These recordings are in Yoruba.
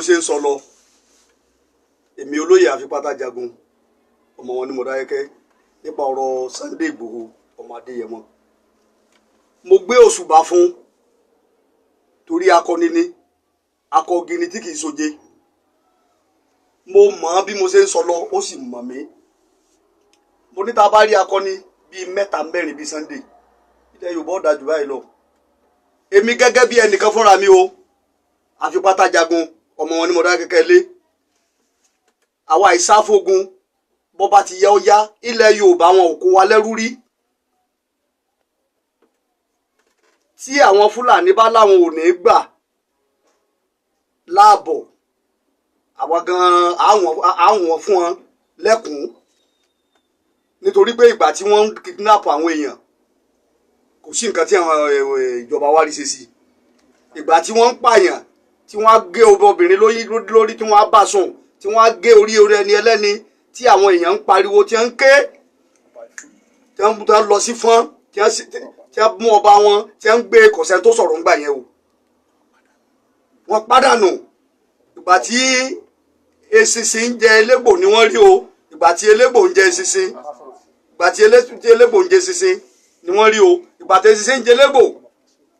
ṣe ń sọ lọ èmi olóyè Afipátájagun ọmọ wọn ní Mọdákẹ́kẹ́ nípa ọ̀rọ̀ Sunday Igboho ọmọ Adéyẹmọ mo gbé òṣùbà fún torí akọni ni akọgini tí kìí soje mo mọ̀ bí mo ṣe ń sọ lọ ó sì mọ̀ mí mo ní ta bá rí akọni bíi mẹ́ta mẹ́rin bíi Sunday ilẹ̀ Yorùbá ó dájú báyìí lọ èmi gẹ́gẹ́ bí ẹnìkan fúnra mi o Afipátájagun ọmọ wọn ní Mọdákẹ́kẹ́ lé àwa ìsáfógun bó bá ti yẹ ó yá ilẹ̀ Yorùbá wọn ò kó wa lẹ́rú rí tí àwọn Fúlàní bá láwọn ò ní gbà láàbọ̀ àwa gan-an àwọn fún wọn lẹ́kùn nítorí pé ìgbà tí wọ́n ń kidnap àwọn èèyàn kò sí nǹkan tí àwọn ìjọba wa rí ṣe sí ìgbà tí wọ́n ń pààyàn tí wọ́n á gé obìnrin lórí tí wọ́n á bá sùn tí wọ́n á gé orí ẹni ẹlẹ́ni tí àwọn èèyàn ń pariwo tí wọ́n ń ké tí wọ́n lọ sí fọ́n tí wọ́n mú ọba wọn tí wọ́n ń gbé kọ̀sẹ́ tó sọ̀rọ̀ ńgbà yẹn o wọ́n pàdánù ìgbà tí eṣinṣin ń jẹ elégbò ni wọ́n rí o ìgbà tí elégbò ń jẹ eṣinṣin ìgbà tí elégbò ń jẹ eṣinṣin ni wọ́n rí o ìgbà tí eṣinṣin ń jẹ elégbò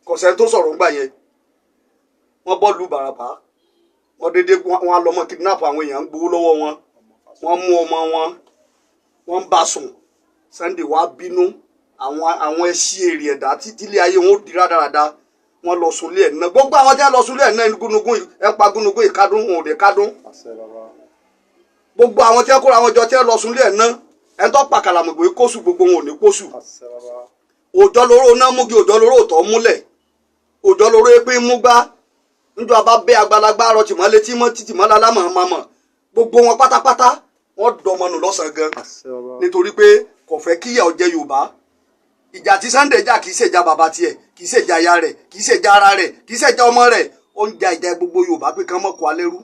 kọ̀sẹ́ tó sọ̀rọ̀ ńgbà yẹn wọ́n bọ́ lu Bàràpá wọ́n dédé wọ́n á lọ mọ́ kidnap àwọn èèyàn ń gbowó lọ́wọ́ wọn wọ́n mú ọmọ wọn wọ́n ń bá sùn Sunday wá bínú àwọn ẹṣí èrè ẹ̀dá títílé ayé wọn ó di rádaràda wọ́n lọ sunlé ẹ̀ náà gbogbo àwọn tí wọ́n lọ sunlé ẹ̀ náà gúnugún ẹ̀ pa gúnugún ìkádùn wọn ò dé kádùn gbogbo àwọn tí wọ́n kóra wọn jọ tí wọ́n lọ sunlé ẹ̀ náà ẹ̀ tó pa kàlàmùgbò kóṣù gbogbo wọn ò ní kóṣù òjò lóró náà múgi òjò lóró òtọ́ múlẹ̀ òjò lóró pé mú gbá níjọ́ abá bẹ́ àgbàlagbà rọ tìmọ́lé tí mọ́ títì mọ́ lálámọ̀ mamọ̀ gbogbo wọn pátápátá wọ́n dọmọnù lọ́sàn gan nítorí pé kò fẹ́ kíyà ó jẹ Yorùbá ìjà tí Sunday jà kìí ṣèjà bàbá tiẹ̀ kìí ṣèjà aya rẹ̀ kìí ṣèjà ara rẹ̀ kìí ṣèjà ọmọ rẹ̀ ó ń ja ìjà gbogbo Yorùbá pé kán mọ̀ kó alẹ́rú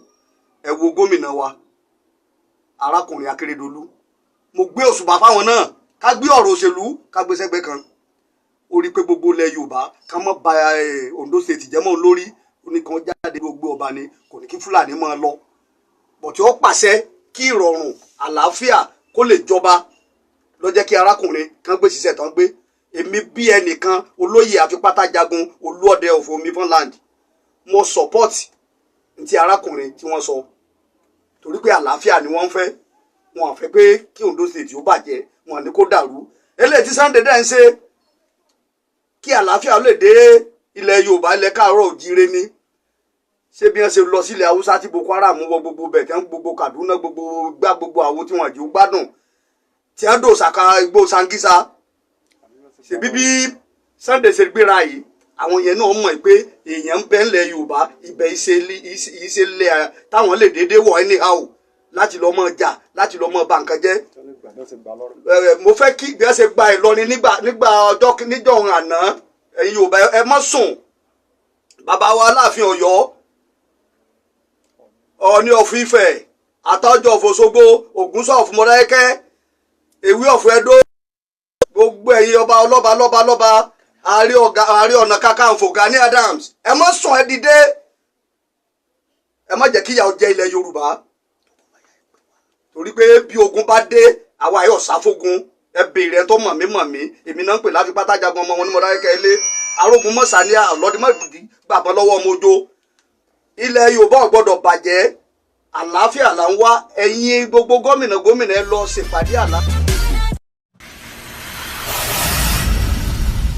ẹ wo gómìnà wa arákùnrin Akérédolú mo gbé òṣùbà fáwọn náà ká gbé ọ̀rọ̀ òṣèlú ká gbé sẹ́gbẹ́ kan ó rí pé gbogbo ilẹ̀ Yorùbá ká mọ̀ ba Ondo State jẹ́ mọ́ lórí oníkan jáde gbogbo ọba ni kò ní kí Fúlàní máa lọ bọ̀tí ó pàṣẹ kí ìrọ̀rùn àlàáfíà kó lè jọba ló jẹ́ kí arákùnrin kan gbé ṣiṣẹ́ tán gbé èmi bí ẹnìkan olóyè Afipátájagun Olúọdẹ of Omifọ́nland mo support ti arákùnrin tí wọ́n sọ torí pé àlàáfíà ni wọ́n ń fẹ́ wọn à fẹ́ pé kí Ondo State ó bàjẹ́ wọn ní kó dàrú eléyìí tí Sunday dẹ́ ń ṣe kí àlàáfíà lè dé ilẹ̀ Yorùbá ilẹ̀ káàárọ̀ òjíire ni ṣé bí wọ́n ṣe lọ sílẹ̀ Haúsá tí Boko Haram wọ gbogbo bẹ̀ tí wọ́n gbogbo Kaduna gbogbo gbá gbogbo àwo tí wọ́n jù gbádùn tí wọ́n dò sàkà igbó Sangisa ṣèbí bí Sunday ṣe gbéra yìí àwọn yẹn náà mọ̀ pé èèyàn ń bẹ ńlẹ̀ Yorùbá ibẹ̀ ìṣẹ̀lẹ̀ táwọn lè dédé wọ̀ anyhow láti lọ́ mọ́ jà láti lọ́ mọ́ bà nǹkan jẹ́ mo fẹ́ kí bí wọ́n ṣe gba Ìlọrin nígbà níjọ́ àná ẹ̀yin Yorùbá ẹ má sùn bàbá wa Aláàfin Ọ̀yọ́ Ọọ̀ni of Ifẹ̀ Àtọ́jọ́ of Òṣogbo Ògúnṣọ́ of Mọdákẹ́kẹ́ Èwí of Ẹdó gbogbo ẹ̀yin ọba lọ́ba Ààrẹ Ọ̀nà Kakanfò Gani Adams ẹ má sùn ẹ dìde ẹ má jẹ́ kíyà ó jẹ ilẹ̀ Yorùbá torí pé bí ogun bá dé àwa yóò sáfógun ẹ béèrè ẹ tó mọ̀ mí èmi náà ń pè l'Afipátájagun ọmọ wọn ní Mọdákẹ́kẹ́ ilé arógun mọ́sálí àlọ́dúnmọ́dìdí gbàgbọ́ lọ́wọ́ ọmọ ojo ilẹ̀ Yorùbá ò gbọ́dọ̀ bàjẹ́ àlàáfíà là ń wá ẹ̀yin gbogbo gómìnà ẹ lọ ṣèpàdé àlàáfíà.